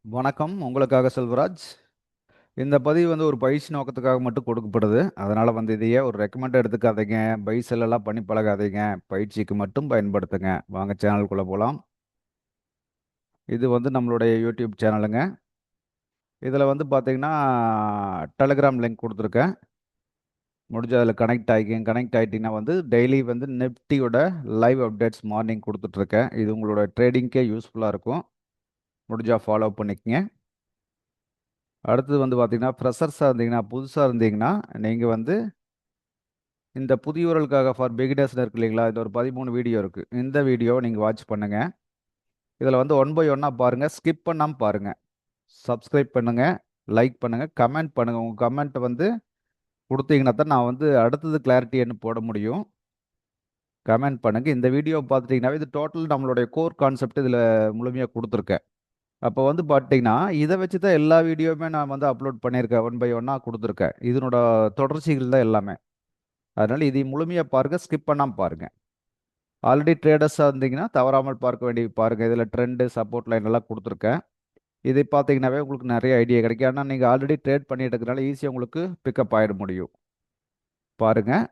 வணக்கம். உங்களுக்காக செல்வராஜ். இந்த பதிவு வந்து ஒரு பயிற்சி நோக்கத்துக்காக மட்டும் கொடுக்கப்படுது. அதனால வந்து இதையே ஒரு ரெக்கமெண்ட் எடுத்துக்காதீங்க. பை செல் எல்லாம் பண்ணி பழகாதீங்க. பயிற்சிக்கு மட்டும் பயன்படுத்துங்க. வாங்க சேனலுக்குள்ள போலாம். இது வந்து நம்மளுடைய யூடியூப் சேனலுங்க. இதில் வந்து பார்த்தீங்கன்னா டெலகிராம் லிங்க் கொடுத்துருக்கேன். முடிஞ்ச அதில் கனெக்ட் ஆகிக்கங்க. கனெக்ட் ஆகிட்டீங்கன்னா வந்து டெய்லி வந்து நிஃப்டியோட லைவ் அப்டேட்ஸ் மார்னிங் கொடுத்துட்ருக்கேன். இது உங்களோட ட்ரேடிங்க்கே யூஸ்ஃபுல்லாக இருக்கும். முடிஞ்சால் ஃபாலோ பண்ணிக்கங்க. அடுத்தது வந்து பார்த்தீங்கன்னா ஃப்ரெஷர்ஸாக இருந்தீங்கன்னா புதுசாக இருந்தீங்கன்னா நீங்கள் வந்து இந்த புதியவர்களுக்காக ஃபார் பிகினர்ஸ்னு இருக்கு இல்லைங்களா? இது ஒரு 13 வீடியோ இருக்குது. இந்த வீடியோவை நீங்கள் வாட்ச் பண்ணுங்கள். இதில் வந்து ஒன் பை ஒன்னாக பாருங்கள். ஸ்கிப் பண்ணாமல் பாருங்கள். சப்ஸ்கிரைப் பண்ணுங்கள், லைக் பண்ணுங்கள், கமெண்ட் பண்ணுங்கள். உங்கள் கமெண்ட் வந்து கொடுத்தீங்கன்னா தான் நான் வந்து அடுத்தது கிளாரிட்டி என்ன போட முடியும். கமெண்ட் பண்ணுங்கள். இந்த வீடியோ பார்த்துட்டிங்கனாவே இது டோட்டல் நம்மளுடைய கோர் கான்செப்ட் இதில் முழுமையாக கொடுத்துருக்கேன். அப்போ வந்து பார்த்தீங்கன்னா இதை வச்சு தான் எல்லா வீடியோவுமே நான் வந்து அப்லோட் பண்ணியிருக்கேன். ஒன் பை ஒன்னாக கொடுத்துருக்கேன். இதனோட தொடர்ச்சிகள் தான் எல்லாமே. அதனால் இதை முழுமையாக பாருங்கள், ஸ்கிப் பண்ணாமல் பாருங்கள். ஆல்ரெடி ட்ரேடர்ஸாக இருந்தீங்கன்னா தவறாமல் பார்க்க வேண்டிய பாருங்கள். இதில் ட்ரெண்டு சப்போர்ட் லைன் எல்லாம் கொடுத்துருக்கேன். இதை பார்த்தீங்கன்னாவே உங்களுக்கு நிறைய ஐடியா கிடைக்கும். ஆனால் நீங்கள் ஆல்ரெடி ட்ரேட் பண்ணிட்டு இருக்கிறனால ஈஸியாக உங்களுக்கு பிக்கப் ஆகிட முடியும். பாருங்கள்.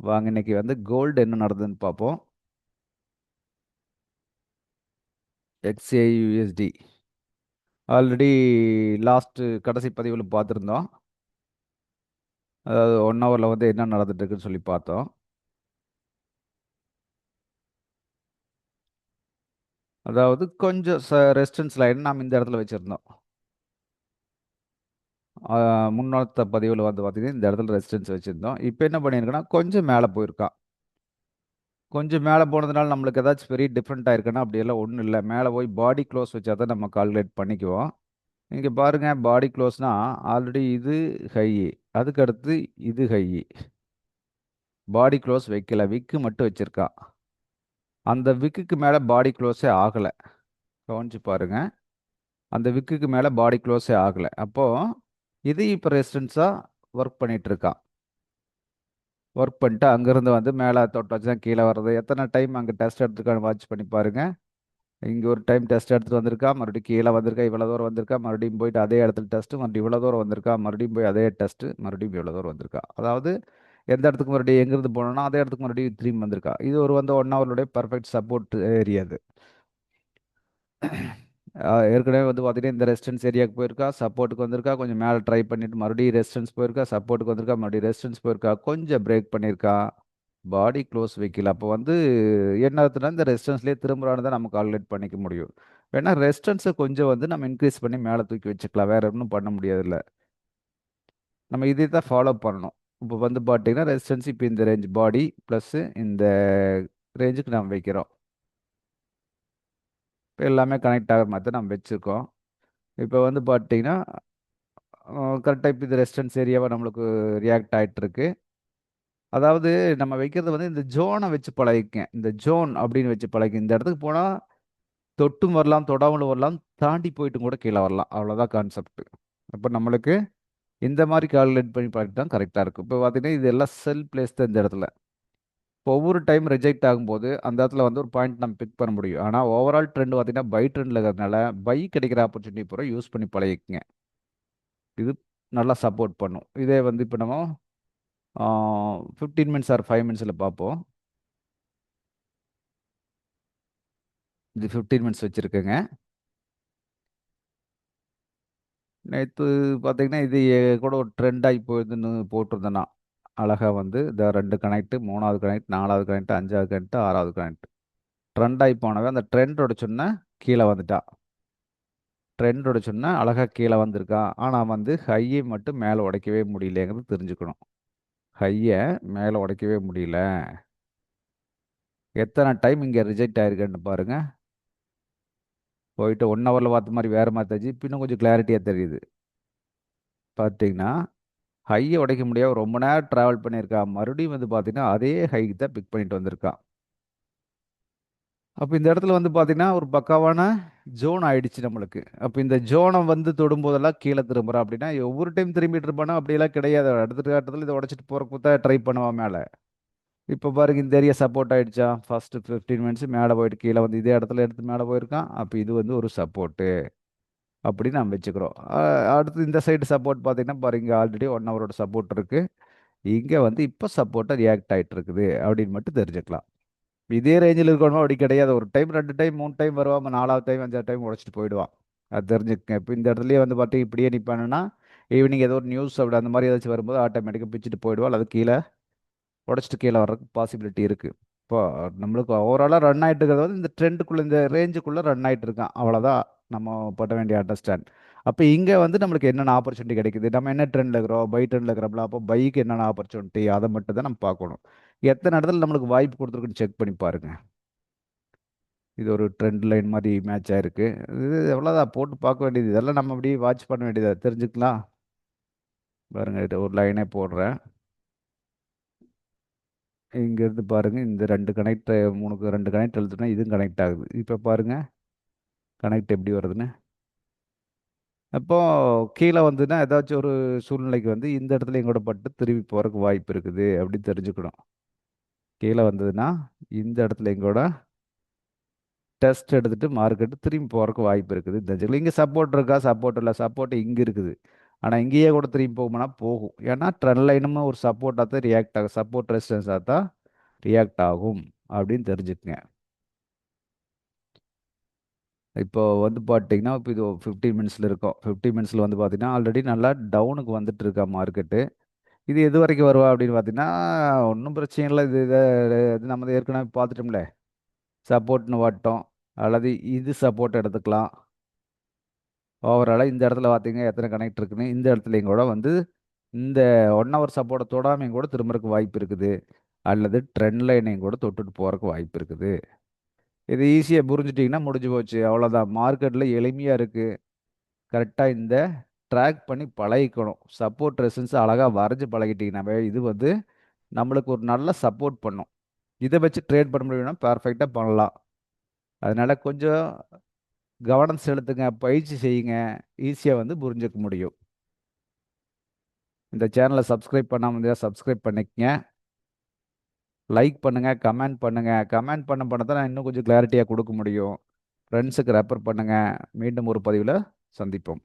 வாங்க இன்னைக்கு வந்து கோல்டு என்ன நடந்ததுன்னு பார்ப்போம். XAUSD ஆல்ரெடி கடைசி பதிவில் பார்த்துருந்தோம். அதாவது 1 ஹவரில் வந்து என்ன நடந்துட்டு இருக்குன்னு சொல்லி பார்த்தோம். அதாவது கொஞ்சம் ரெசிஸ்டன்ஸ் லைன் நாம் இந்த இடத்துல வச்சுருந்தோம். முன்னோத்த பதிவில் வந்து பார்த்தீங்கன்னா இந்த இடத்துல ரெசிஸ்டன்ஸ் வச்சுருந்தோம். இப்போ என்ன பண்ணியிருக்கோன்னா கொஞ்சம் மேலே போயிருக்கான். கொஞ்சம் மேலே போனதுனால நம்மளுக்கு ஏதாச்சும் பெரிய டிஃப்ரெண்ட்டாக இருக்குன்னா அப்படியெல்லாம் ஒன்றும் இல்லை. மேலே போய் பாடி க்ளோஸ் வச்சா தான் நம்ம கால்குலேட் பண்ணிக்குவோம். இங்கே பாருங்கள், பாடி க்ளோஸ்னால் ஆல்ரெடி இது ஹை, அதுக்கு அடுத்து இது ஹை. பாடி க்ளோஸ் வைக்கல, விக்கு மட்டும் வச்சுருக்கான். அந்த விக்குக்கு மேலே பாடி க்ளோஸே ஆகலை. கவனிச்சு பாருங்கள், அந்த விக்குக்கு மேலே பாடி க்ளோஸே ஆகலை. அப்போது இது இப்போ ரெசிஸ்டன்ஸாக ஒர்க் பண்ணிகிட்ருக்கான். ஒர்க் பண்ணிட்டு அங்கேருந்து வந்து மேலே தொட்டு வச்சு தான் கீழே வர்றது. எத்தனை டைம் அங்கே டெஸ்ட் எடுத்துருக்கான்னு வாட்ச் பண்ணி பாருங்கள். இங்கே ஒரு டைம் டெஸ்ட் எடுத்துகிட்டு வந்திருக்கா, மறுபடியும் கீழே வந்திருக்கா, இவ்வளோ தூரம் வந்திருக்கா, மறுபடியும் போயிட்டு அதே இடத்துல டெஸ்ட்டு, மறுபடியும் இவ்வளோ தூரம் வந்திருக்கா, மறுபடியும் போய் அதே டெஸ்ட்டு, மறுபடியும் இவ்வளோ தூரம் வந்திருக்கா. அதாவது எந்த இடத்துக்கு மறுபடியும் எங்கேருந்து போனோம்னா அதே இடத்துக்கு மறுபடியும் திரும்பி வந்திருக்கா. இது ஒரு வந்து 1 ஹவருடைய பர்ஃபெக்ட் சப்போர்ட் ஏரியா அது. ஏற்கனவே வந்து பார்த்தீங்கன்னா இந்த ரெசிஸ்டன்ஸ் ஏரியாவுக்கு போயிருக்கா, சப்போர்ட்டுக்கு வந்திருக்கா, கொஞ்சம் மேலே ட்ரை பண்ணிட்டு மறுபடியும் ரெசிஸ்டன்ஸ் போயிருக்கா, சப்போர்ட்டுக்கு வந்திருக்கா, மறுபடியும் ரெசிஸ்டன்ஸ் போயிருக்கா, கொஞ்சம் பிரேக் பண்ணியிருக்கா, பாடி க்ளோஸ் வைக்கல. அப்போ வந்து என்ன அர்த்தம்னா இந்த ரெசிஸ்டன்ஸ்லேயே திரும்புறான்னு தான் நம்ம கால்குலேட் பண்ணிக்க முடியும். வேணா ரெசிஸ்டன்ஸை கொஞ்சம் வந்து நம்ம இன்க்ரீஸ் பண்ணி மேலே தூக்கி வச்சுக்கலாம். வேற ஒன்றும் பண்ண முடியாதுல்ல. நம்ம இதை தான் ஃபாலோ பண்ணணும். இப்போ வந்து பார்த்தீங்கன்னா ரெசிஸ்டன்ஸ் இப்போ இந்த ரேஞ்ச் பாடி ப்ளஸ் இந்த ரேஞ்சுக்கு நம்ம வைக்கிறோம். இப்போ எல்லாமே கனெக்ட் ஆகிற மாதிரி தான் நம்ம வச்சுருக்கோம். இப்போ வந்து பார்த்தீங்கன்னா கரெக்டாக இப்போ இது ரெசிஸ்டன்ஸ் ஏரியாவை நம்மளுக்கு ரியாக்ட் ஆகிட்டு இருக்கு. அதாவது நம்ம வைக்கிறது வந்து இந்த ஜோனை வச்சு பழகிக்கங்க. இந்த ஜோன் அப்படின்னு வச்சு பழகி இந்த இடத்துக்கு போனால் தொட்டும் வரலாம், தொடாமலும் வரலாம், தாண்டி போயிட்டும் கூட கீழே வரலாம். அவ்வளோதான் கான்செப்ட். அப்போ நம்மளுக்கு இந்த மாதிரி கால்குலேட் பண்ணி பார்த்து தான் கரெக்டாக இருக்கும். இப்போ பார்த்தீங்கன்னா இது எல்லாம் செல் பிளேஸ் தான் இந்த இடத்துல. இப்போ ஒவ்வொரு டைம் ரிஜெக்ட் ஆகும்போது அந்த இடத்துல வந்து ஒரு பாயிண்ட் நம்ம பிக் பண்ண முடியும். ஆனால் ஓவரால் ட்ரெண்ட் பார்த்தீங்கன்னா பை ட்ரெண்டில் இருக்கிறதுனால பை கிடைக்கிற ஆப்பர்ச்சுனிட்டி பூரா யூஸ் பண்ணி பழகிக்குங்க. இது நல்லா சப்போர்ட் பண்ணும். இதே வந்து இப்போ நம்ம 15 மினிட்ஸ் ஆர் 5 மினிட்ஸில் பார்ப்போம். இது 15 மினிட்ஸ் வச்சுருக்கேங்க. நேற்று பார்த்தீங்கன்னா இது கூட ஒரு ட்ரெண்ட் ஆகி போயிருதுன்னு போட்டிருந்தேன்னா அழகாக வந்து இந்த 2 கனெக்ட், 3வது கனெக்ட், 4வது கனெக்ட், 5வது கனெக்ட், 6வது கனெக்ட். ட்ரெண்ட் ஆகி போனவே அந்த ட்ரெண்டோட சொன்ன கீழே வந்துட்டா. ட்ரெண்டோட சொன்ன அழகாக கீழே வந்திருக்கா. ஆனால் வந்து ஹையை மட்டும் மேலே உடைக்கவே முடியலங்கிறது தெரிஞ்சுக்கணும். ஹையை மேலே உடைக்கவே முடியல. எத்தனை டைம் இங்கே ரிஜெக்ட் ஆயிருக்குன்னு பாருங்க. போயிட்டு 1 ஹவரில் பார்த்த மாதிரி வேறு மாதிரி தெரிஞ்சு இப்போ இன்னும் கொஞ்சம் கிளாரிட்டியாக தெரியுது. பார்த்தீங்கன்னா ஹையை உடைக்க முடியாம ரொம்ப நேரம் ட்ராவல் பண்ணியிருக்கா. மறுபடியும் வந்து பார்த்தீங்கன்னா அதே ஹைக்கு தான் பிக் பண்ணிட்டு வந்திருக்கா. அப்போ இந்த இடத்துல வந்து பார்த்தீங்கன்னா ஒரு பக்காவான ஜோன் ஆயிடுச்சு நம்மளுக்கு. அப்போ இந்த ஜோனை வந்து தொடும்போதெல்லாம் கீழே திரும்புறா அப்படின்னா ஒவ்வொரு டைம் திரும்பிட்டு இருப்பானா அப்படியெல்லாம் கிடையாது. அடுத்த கட்டத்தில் இதை உடச்சிட்டு போகிறக்கு தான் ட்ரை பண்ணுவான் மேலே. இப்போ பாருங்க இந்த ஏரியா சப்போர்ட் ஆயிடுச்சா. ஃபர்ஸ்ட் 15 மினிட்ஸ் மேலே போயிட்டு கீழே வந்து இதே இடத்துல எடுத்து மேலே போயிருக்கான். அப்போ இது வந்து ஒரு சப்போர்ட்டு. அப்படின்னு நம்ம வச்சுக்கிறோம். அடுத்து இந்த சைடு சப்போர்ட் பார்த்தீங்கன்னா பாருங்க, ஆல்ரெடி 1 ஹவரோட சப்போர்ட் இருக்கு. இங்கே வந்து இப்போ சப்போர்ட்டாக ரியாக்ட் ஆகிட்டு இருக்குது அப்படின்னு மட்டும் தெரிஞ்சுக்கலாம். இதே ரேஞ்சில் இருக்கணும் அப்படி கிடையாது. ஒரு டைம் 2 டைம் 3 டைம் வருவான், 4வது டைம் 5வது டைம் உடச்சிட்டு போயிடுவான். அது தெரிஞ்சுக்கங்க. இப்போ இந்த இடத்துலயே வந்து பார்த்தீங்க இப்படியே நிற்பானுன்னா, ஈவினிங் ஏதோ ஒரு நியூஸ் அப்படி அந்த மாதிரி ஏதாச்சும் வரும்போது ஆட்டோமேட்டிக்காக பிச்சுட்டு போயிடுவாள். அது கீழே உடச்சிட்டு கீழே வர்றதுக்கு பாசிபிலிட்டி இருக்குது. இப்போ நம்மளுக்கு ஓவராலாக ரன் ஆகிட்டு இருக்கிறது வந்து இந்த ட்ரெண்டுக்குள்ளே, இந்த ரேஞ்சுக்குள்ளே ரன் ஆகிட்டு இருக்கான், அவ்வளோதான் நம்ம பட வேண்டிய அண்டர்ஸ்டாண்ட். அப்போ இங்கே வந்து நம்மளுக்கு என்னென்ன ஆப்பர்ச்சுனிட்டி கிடைக்குது, நம்ம என்ன ட்ரெண்டில் இருக்கிறோம், பை ட்ரெண்டில் இருக்கிறோம்ல, அப்போ பைக்கு என்னென்ன ஆப்பர்ச்சுனிட்டி அதை மட்டும் தான் நம்ம பார்க்கணும். எத்தனை இடத்துல நம்மளுக்கு வாய்ப்பு கொடுத்துருக்குன்னு செக் பண்ணி பாருங்க. இது ஒரு ட்ரெண்ட் லைன் மாதிரி மேட்ச் ஆயிருக்கு. இது எவ்வளோதான் போட்டு பார்க்க வேண்டியது, இதெல்லாம் நம்ம அப்படியே வாட்ச் பண்ண வேண்டியதா தெரிஞ்சுக்கலாம். பாருங்க, இது ஒரு லைனே போடுறேன். இங்கேருந்து பாருங்க, இந்த 2 கனெக்ட், 2 கனெக்ட் எழுத்துனா இதுவும் கனெக்ட் ஆகுது. இப்போ பாருங்க கனெக்ட் எப்படி வருதுன்னு. அப்போ கீழே வந்துன்னா ஏதாச்சும் ஒரு சூழ்நிலைக்கு வந்து இந்த இடத்துல எங்கூட பட்டு திரும்பி போகிறதுக்கு வாய்ப்பு இருக்குது அப்படின்னு தெரிஞ்சுக்கணும். கீழே வந்ததுன்னா இந்த இடத்துல எங்கூட டெஸ்ட் எடுத்துட்டு மார்க்கெட்டு திரும்பி போகிறதுக்கு வாய்ப்பு இருக்குது தெரிஞ்சுக்கலாம். இங்கே சப்போர்ட் இருக்கா, சப்போர்ட் இல்லை, சப்போர்ட் இங்கே இருக்குது. ஆனால் இங்கேயே கூட திரும்பி போகும்னா போகும். ஏன்னா ட்ரெண்ட் லைனும் ஒரு சப்போர்ட்டாக தான் ரியாக்ட் ஆகும், சப்போர்ட் ரெசிஸ்டன்ஸாக தான் ரியாக்ட் ஆகும் அப்படின்னு தெரிஞ்சுக்கங்க. இப்போ வந்து பார்த்தீங்கன்னா, இப்போ இது 15 மினிட்ஸில் இருக்கும். 15 மினிட்ஸில் வந்து பார்த்தீங்கன்னா ஆல்ரெடி நல்லா டவுனுக்கு வந்துட்டு இருக்கா மார்க்கெட்டு. இது எது வரைக்கும் வருவா அப்படின்னு பார்த்தீங்கன்னா, ஒன்றும் பிரச்சனை இல்லை. இது நம்ம ஏற்கனவே பார்த்துட்டோம்ல, சப்போர்ட்னு வட்டம், அல்லது இது சப்போர்ட் எடுத்துக்கலாம். ஓவராலாக இந்த இடத்துல பார்த்தீங்க எத்தனை கனெக்ட் இருக்குன்னு, இந்த இடத்துலையும் கூட வந்து இந்த 1 ஹவர் சப்போர்ட்டை தொடாமையும் கூட திரும்பறதுக்கு வாய்ப்பு இருக்குது. அல்லது ட்ரெண்ட் லைனையும் கூட தொட்டுட்டு போகிறதுக்கு வாய்ப்பு இருக்குது. இது ஈஸியாக புரிஞ்சுட்டிங்கன்னா முடிஞ்சு போச்சு, அவ்வளோதான். மார்க்கெட்டில் எளிமையாக இருக்குது. கரெக்டாக இந்த ட்ராக் பண்ணி பழகிக்கணும். சப்போர்ட் ரெசிஸ்டன்ஸ் அழகாக வரைஞ்சி பழகிட்டிங்கன்னாவே இது வந்து நம்மளுக்கு ஒரு நல்ல சப்போர்ட் பண்ணும். இதை வச்சு ட்ரேட் பண்ண முடியும்னா பர்ஃபெக்டாக பண்ணலாம். அதனால கொஞ்சம் கவனம் செலுத்துங்க, பயிற்சி செய்யுங்க, ஈஸியாக வந்து புரிஞ்சுக்க முடியும். இந்த சேனலை சப்ஸ்கிரைப் பண்ணாமல் இருந்தால் சப்ஸ்கிரைப் பண்ணிக்கங்க. லைக் பண்ணுங்கள், கமெண்ட் பண்ணுங்கள். கமெண்ட் பண்ண தான் நான் இன்னும் கொஞ்சம் கிளாரிட்டியாக கொடுக்க முடியும். ஃப்ரெண்ட்ஸுக்கு ரெஃபர் பண்ணுங்கள். மீண்டும் ஒரு பதிவில் சந்திப்போம்.